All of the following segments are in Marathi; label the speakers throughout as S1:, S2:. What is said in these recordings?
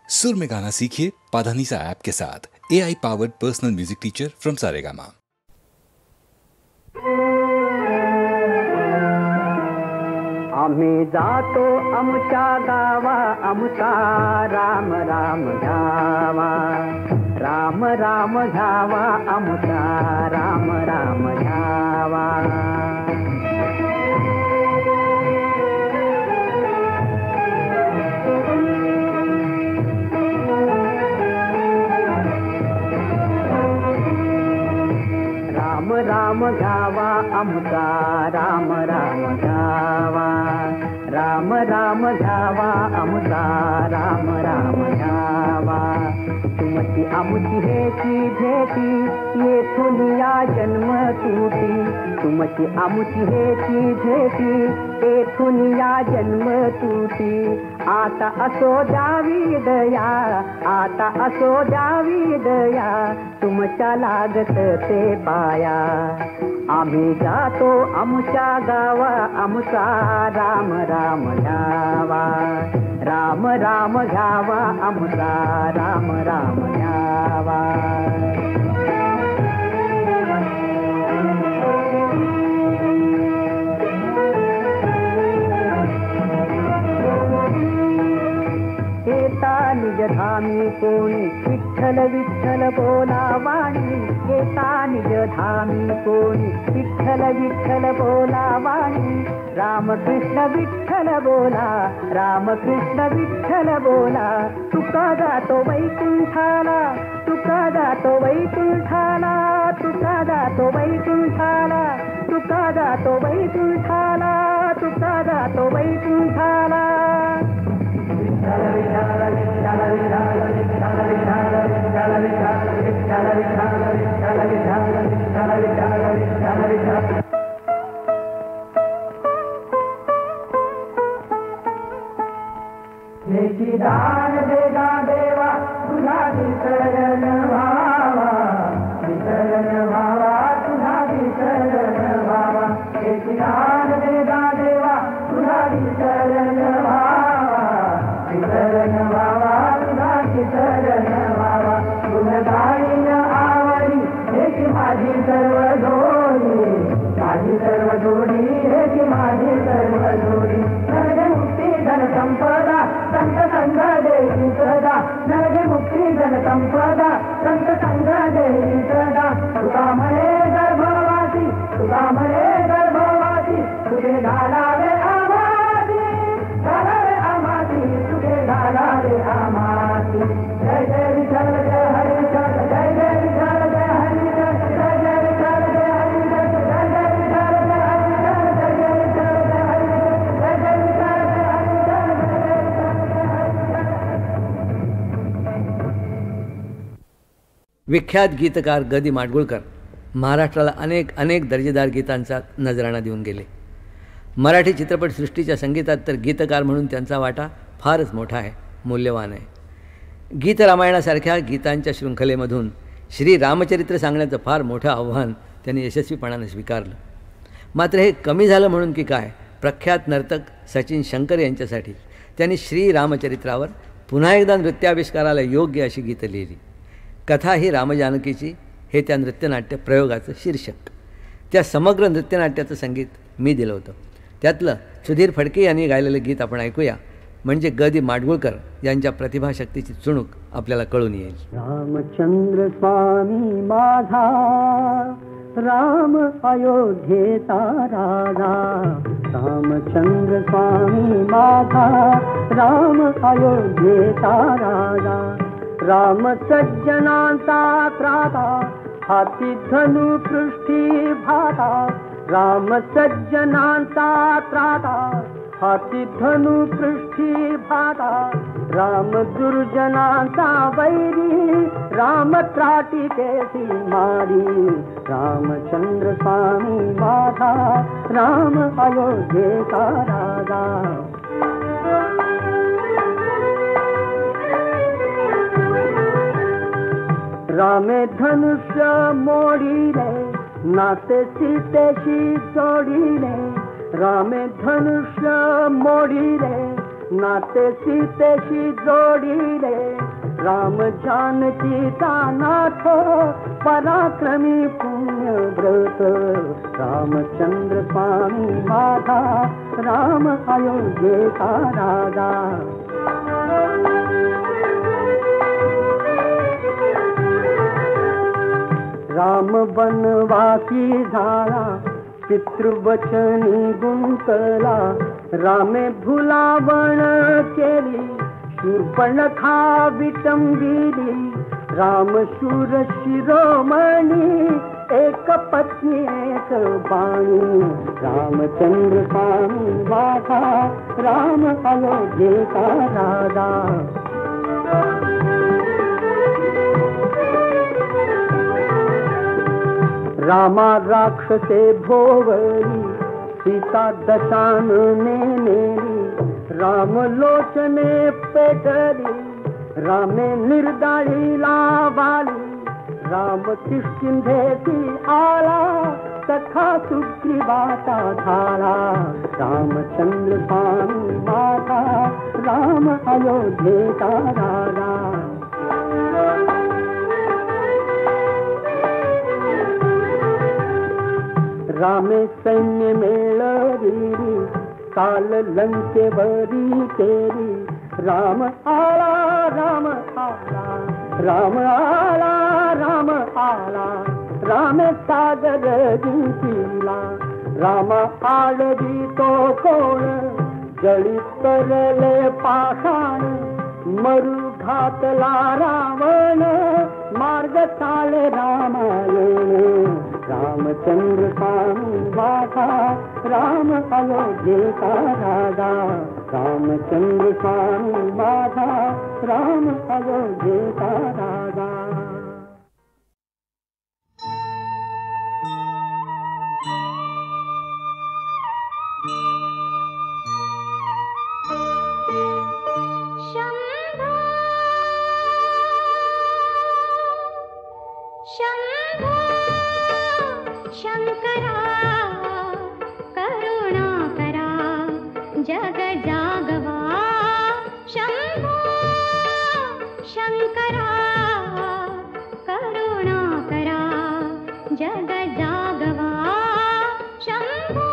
S1: सुर में गाना सीखिए पाधानीसा ऐप के साथ। AI powered personal music teacher from Saregama.
S2: आम्ही जातो आमच्या गावा, आमचा राम राम घ्यावा, राम राम घ्यावा, आमचा राम राम घ्यावा। राम राम घ्यावा, आमचा राम राम घ्यावा, राम राम घ्यावा, आमचा राम राम घ्यावा। तुमची आमची हेची भेटी, येथून या जन्म तुटी, तुमची आमची हेची भेटी, येथून या जन्म तुटी। आता असो द्यावी दया, आता असो द्यावी दया, तुमच्या लागत ते पाया। आम्ही जातो आमच्या गावा, आमचा राम राम घ्यावा, राम राम घ्यावा, आमचा राम राम घ्यावा। येता निज धामी कोणी, विठ्ठल विठ्ठल बोला वाणी, येता निज धामी कोणी, विठ्ठल विठ्ठल बोला वाणी। राम कृष्ण विठ्ठल बोला, राम कृष्ण विठ्ठल बोला। तुका जातो वैकुंठाला, तुका जातो वैकुंठाला, तुका जातो वैकुंठाला, तुका जातो वैकुंठाला, तुका जातो वैकुंठाला। हेची दान देगा देवा, तुझा विसर्जन व्हावा, विसर्जन व्हावा, तुझा विसर्जन व्हावा। हेची दान देगा देवा, तुझा विसर्जन व्हावा, विसर्जन व्हावा, तुझा विसर्जन व्हावा। गुणगायन आवडी, हेची माझी सर्व जोडी, माझी सर्व जोडी, हेची माझी सर्व जोडी। नरगे मुक्ती धन संपदा, संत संग देई सदा, नरगे मुक्ती धन संपदा, संत संग देई सदा। तुका म्हणे गर्भवासी, तुका म्हणे गर्भवासी, तुझे घालावे आमाती, घालावे आमाती, तुझे घालावे आमाती। जय जय विठ्ठल जय हरी विठ्ठल, जय जय विठ्ठल जय हरी विठ्ठल, जय जय विठ्ठल जय हरी विठ्ठल, जय जय विठ्ठल जय हरी विठ्ठल, जय जय विठ्ठल जय हरी विठ्ठल, जय जय विठ्ठल जय हरी विठ्ठल, जय जय विठ्ठल।
S3: विख्यात गीतकार ग दि माडगूळकर महाराष्ट्राला अनेक दर्जेदार गीतांचा नजराणा देऊन गेले। मराठी चित्रपटसृष्टीच्या संगीतात तर गीतकार म्हणून त्यांचा वाटा फारच मोठा आहे, मूल्यवान आहे। गीत रामायणासारख्या गीतांच्या शृंखलेमधून श्री रामचरित्र सांगण्याचं फार मोठं आव्हान त्यांनी यशस्वीपणाने स्वीकारलं। मात्र हे कमी झालं म्हणून की काय, प्रख्यात नर्तक सचिन शंकर यांच्यासाठी त्यांनी श्री रामचरित्रावर पुन्हा एकदा नृत्याविष्काराला योग्य अशी गीतं लिहिली। कथा ही रामजानकीची हे त्या नृत्यनाट्य प्रयोगाचं शीर्षक। त्या समग्र नृत्यनाट्याचं संगीत मी दिलं होतं। त्यातलं सुधीर फडके यांनी गायलेलं गीत आपण ऐकूया, म्हणजे ग दि माडगूळकर यांच्या प्रतिभाशक्तीची चुणूक आपल्याला कळून येईल।
S2: रामचंद्र स्वामी माझा, राम अयोध्येचा राजा, रामचंद्र स्वामी माझा, राम अयोध्येचा राजा। राम सज्जनांचा त्राता, हाती धनु पृष्ठी भाता, राम सज्जनांचा त्राता, हाती धनु पृष्ठी भाता। राम दुर्जनांचा वैरी, राम त्राटी केसी मारी। रामचंद्र स्वामी माझा, राम अयोध्येचा राजा। रामे धनुष्य मोडिले, नाते सीतेशी जोडिले, रामे धनुष्य मोडिले, नाते सीतेशी जोडिले।
S4: राम जानकीचा नाथ पराक्रमी पुण्यव्रत रामचंद्र स्वामी माझा राम अयोध्येचा राजा राम बनवासी झाला पितृवचनी गुंतला रामे भुलावण केली शूर्पणखा विटंबिली राम शूर शिरोमणी एक पत्नी एक बाणी रामचंद्र स्वामी माझा राम अयोध्येचा राजा रामा राक्षसे भोवली सीता दशानने नेली राम लोचने पेटली रामे निर्दाळी लावाली राम किष्किंधेती आला सखा सुग्रीवाचा झाला रामचंद्र स्वामी माझा राम अयोध्येचा राजा रामे सैन्य मेळविली काल लंकेवरी केली राम आला राम आला राम आला राम आला रामे सागर जिंकिला राम आळवी तो कोण जळी तरले पाषाण मरु घातला रावण मार्ग चाले रामायण रामचंद्र स्वामी माझा राम अयोध्येचा राजा रामचंद्र स्वामी माझा राम अयोध्येचा राजा
S5: शंकरा करुणाकरा जग जागवा शंभो शंकरा करुणाकरा जग जागवा शंभो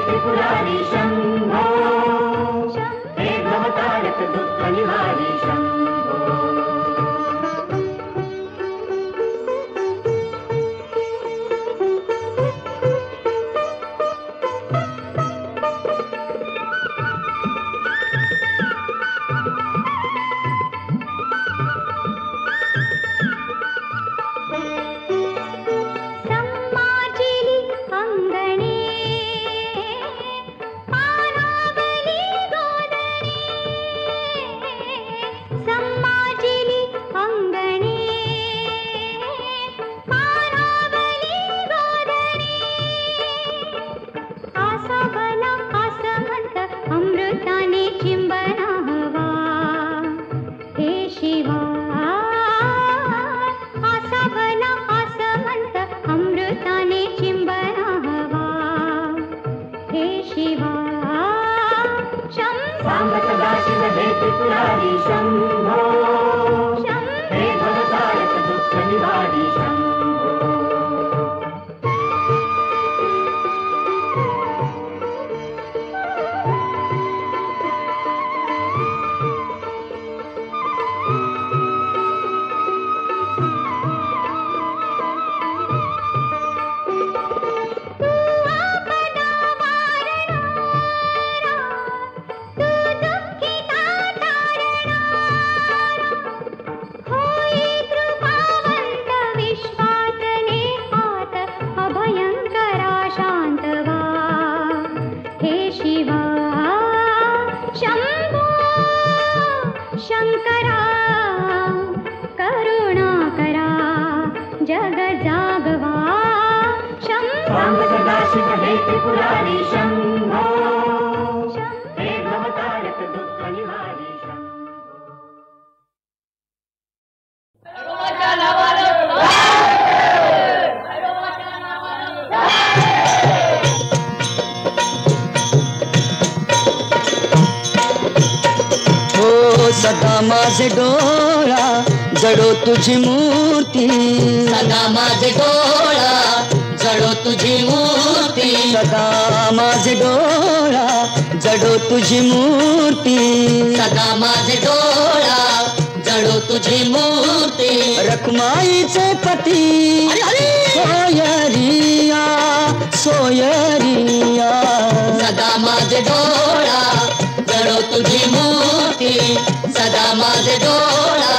S2: त्रिपुरारी शंभो हे भवतारक दुःख निवारी शंभो शिव हे त्रिपुरारी शंभो हे भवतारक दुःख निवारी शंभो.
S6: सदा माझे डोळा जडो तुझी मूर्ती, सदा माझे डोळा जडो तुझी मूर्ती, सदा माझे डोळा जडो तुझी मूर्ती, सदा माझे डोळा जडो तुझी मूर्ती. रखमाईचे पती सोयरिया सोयरिया, सदा माझे डोळा जडो तुझी मूर्ती, सदा माझे डोळा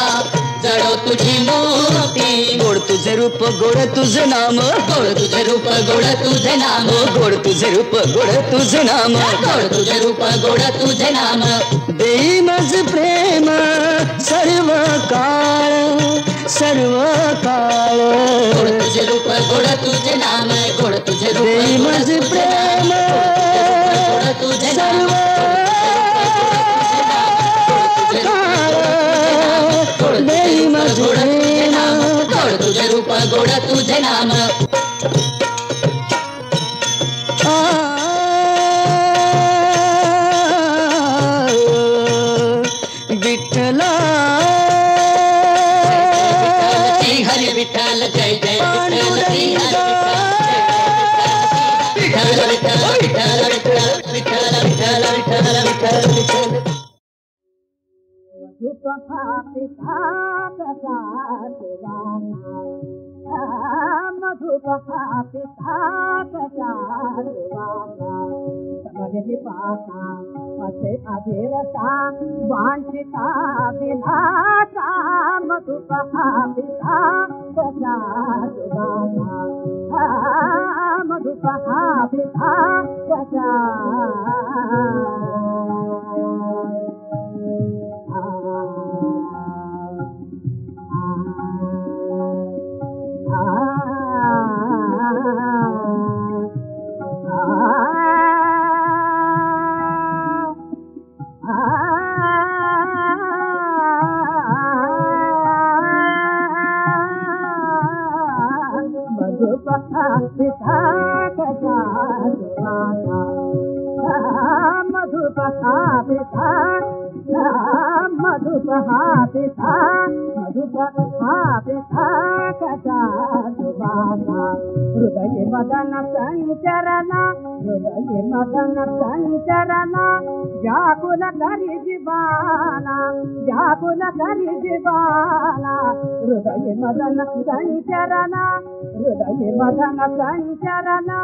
S6: जडो तुझी मूर्ती. गोड तुझे रूप गोड तुझे नाम, गोड तुझे रूप गोड तुझे नाम, गोड तुझे रूप गोड तुझे नाम, गोड तुझे रूप गोड तुझे नाम. देई मज प्रेम सर्व काळ सर्व काळ, गोड तुझे रूप गोड तुझे नाम, गोड तुझे रूप देई मज प्रेम गोड तुझे सर्व देई मज प्रेम गोड तुझे रूप गोड तुझे नाम. विठ्ठला हरी विठ्ठल जय जय विठ्ठल विठ्ठल विठ्ठल विठ्ठल विठ्ठल विठ्ठल विठ्ठल विठ्ठल विठ्ठल.
S4: मधुपहा पिता कसा सुवाना, मधुपहा पिता कसा सुवाना. समजली पासा असे अधीरता वांछिता विनाशा, मधुपहा पिता कसा सुवाना, मधुपहा पिता कसा. मधुपहा पिता कसा सुवाना, मधुपहा पिता मधुपहा पिता मधुपहा पिता कसा सुवाना. हृदय मदन संचरना, हृदय मदन संचरना, व्याकुल करी जीवाना, व्याकुल करी जीवाना. हृदय मदन संचरना, हृदय मदन संचरना.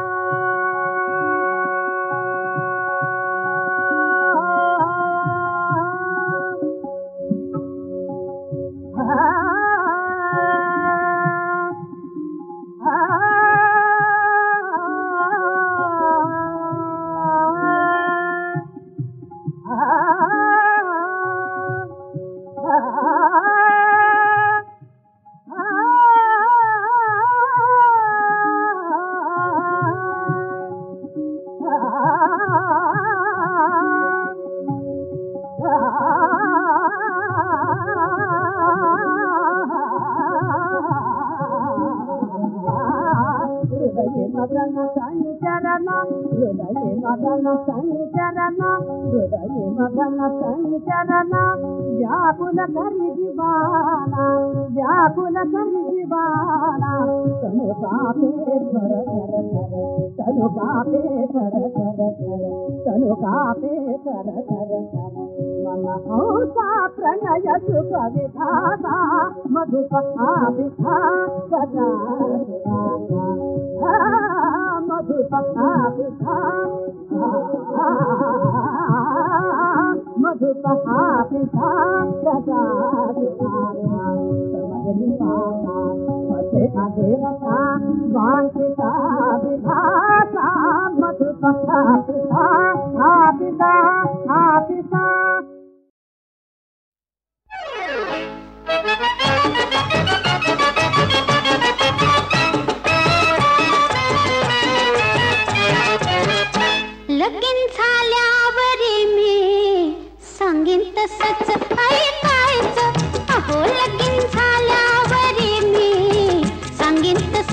S4: मदन संचरना, हृदय मदन संचरना, हृदय मदन संचरना. व्याकुल करी जीवाना, व्याकुल करी जीवाना. तनु कापे थर थर थर, तनु कापे थर थर थर, तनु कापे थर थर थर. मन हंसा प्रणय सुख विधाता, मधुपहा पिता कसा सुवाना, मधुपहा पिता मधुपहा पिता कसा सुवाना. समजली पासा असे अधीरता वांछिता विधाता, मधुपहा पिता पिता पिता.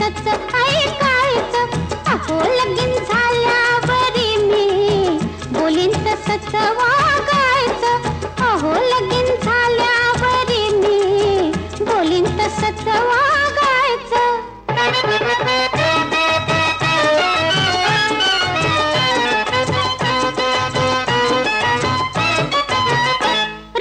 S5: तसंच ऐकायचं. अहो लगीन झाल्यावरी मी बोलीन तसंच वागायचं. अहो लगीन झाल्यावरी मी बोलीन तसंच वागायचं.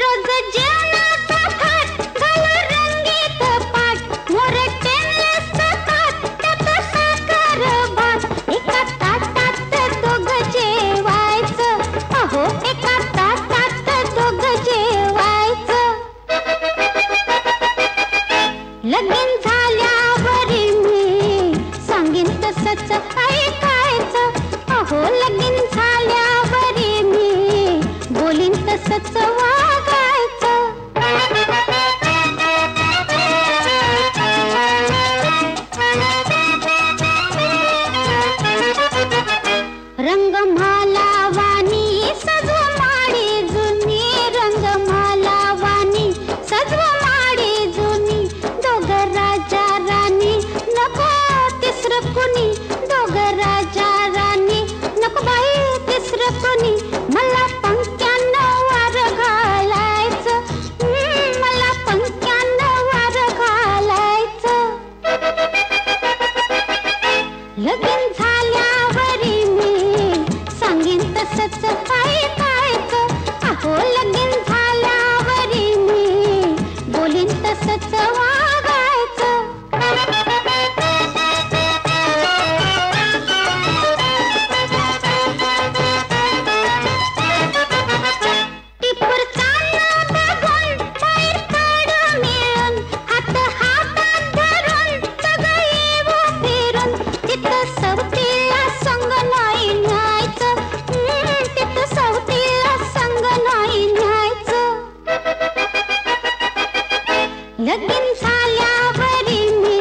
S5: रोज जेवणाचा थाट घालून रंगीत पाट मोरटेले सतात त्यात साखर भात. एका ताटात दोघं जेवायचं. अहो एका ताटात दोघं जेवायचं. लगीन झाल्यावरी मी सांगीन तसंच ऐकायचं. अहो लगीन झाल्यावरी मी बोलीन तसंच वागायचं. रंगमाला वाणी सजव माडी जुनी. रंगमाला वाणी सजव माडी जुनी. दोघं राजा राणी नको तिसरं कुणी. दोघं राजा राणी नको बाई तिसरं कुणी. मला पंक्यानं वार घालायचं. मला पंक्यानं वार घालायचं. लगीन झाल्यावरी मी सांगीन तसंच ऐकायचं. अहो लगीन झाल्यावरी मी बोलीन तसंच वागायचं. टिपूर चाललं बघून बाहेर काढ मिळून. हात हातात धरून सगळं येऊ फिरून. तिथं सवतीला संग नाही न्यायचं. तिथं सवतीला संग नाही न्यायचं. लगीन झाल्यावरी मी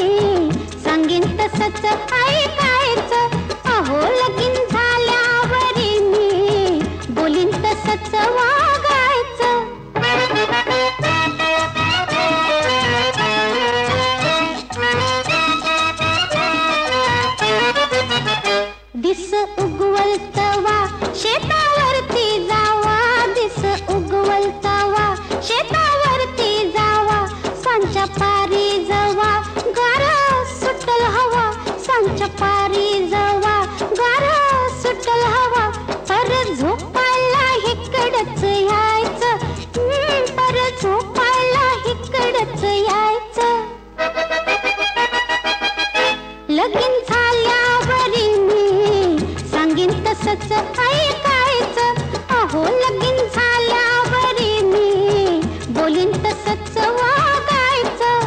S5: सांगीन तसंच ऐकायचं. अहो लगीन झाल्यावरी मी बोलीन तसंच वागायचं. दिस उगवल तवा शेतावरती जावा. दिस उगवल तवा शेतावरती जावा. सांच्या पारी जवा गार सुटल हवा. सांच्या पारी जवा गार सुटल हवा. पर झोपायला इकडंच यायचं. पर झोपायला इकडंच यायचं. लगीन झाल्यावरी मी सांगीन तसंच ऐकायचं. अहो लगीन झाल्यावरी मी बोलीन तसंच वागायचं.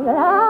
S4: la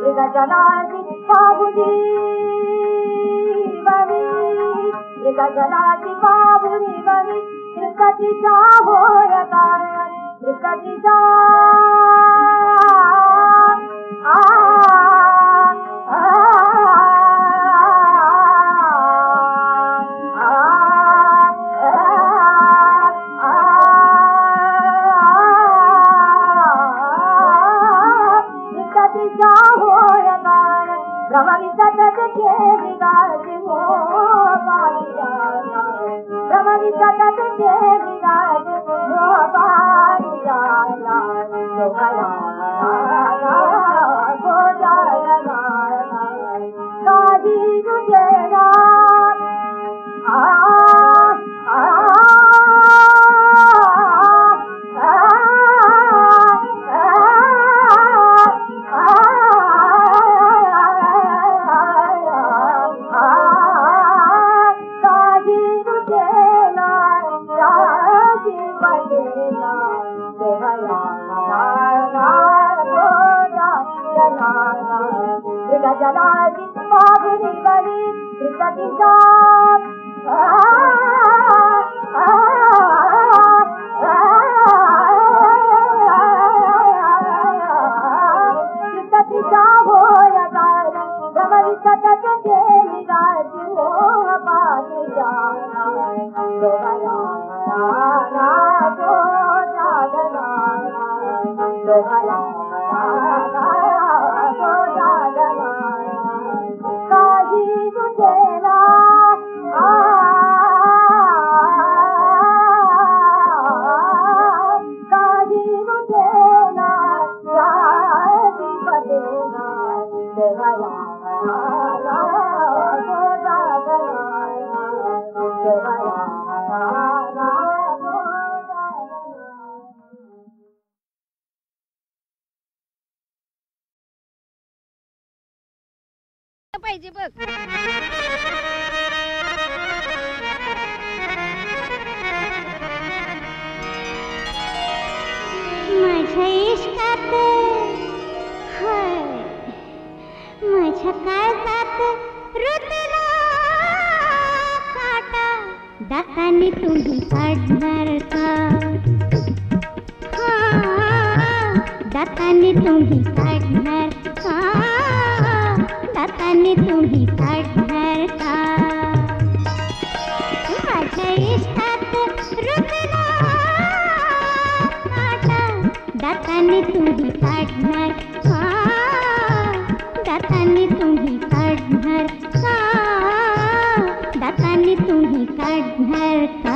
S4: मृगजलाची बाबुली बरी मृगजलाची बाबुली बरी त्रिकटीचा होयता त्रिकटीचा
S5: पाहिजे बघ. माझ्या इश्कात हाय माझ्या काळजात रुतला काटा दाताने तुम्ही काढणार का दाताने तुम्ही काढणार का दाताने तुम्ही काढणार का माझ्या इष्टात रुतला काटा दाताने तुम्ही काढणार का दाताने तुम्ही काढणार का दाताने तुम्ही काढणार का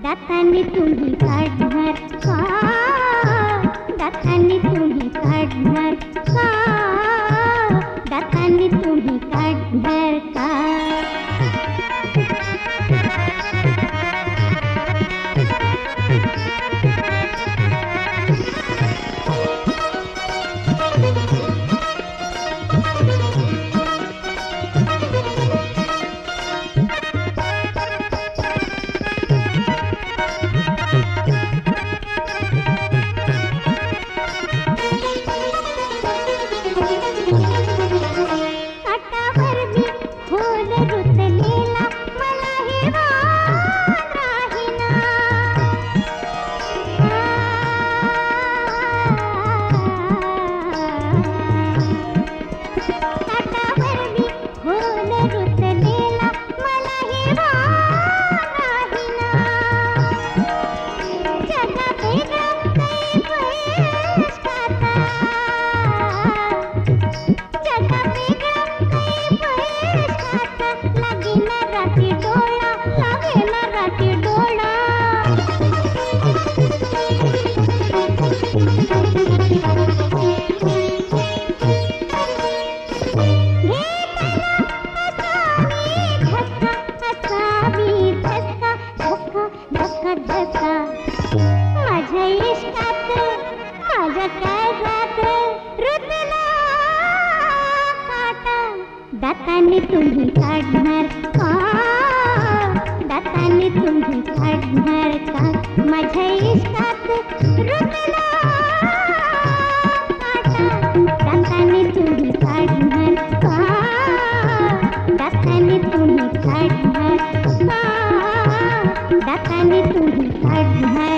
S5: दातांनी तुम्ही काढणार का दातांनी तुम्ही काढणार का दातांनी तुम्ही काढणार का माझ्या इश्कात माझ्या काळजात रुतला काटा दाताने तुम्ही काढणार का दाताने तुम्ही काढणार का माझ्या इश्कात रुतला काटा दाताने तुम्ही काढणार का दाताने तुम्ही काढणार का दाताने तुम्ही काढणार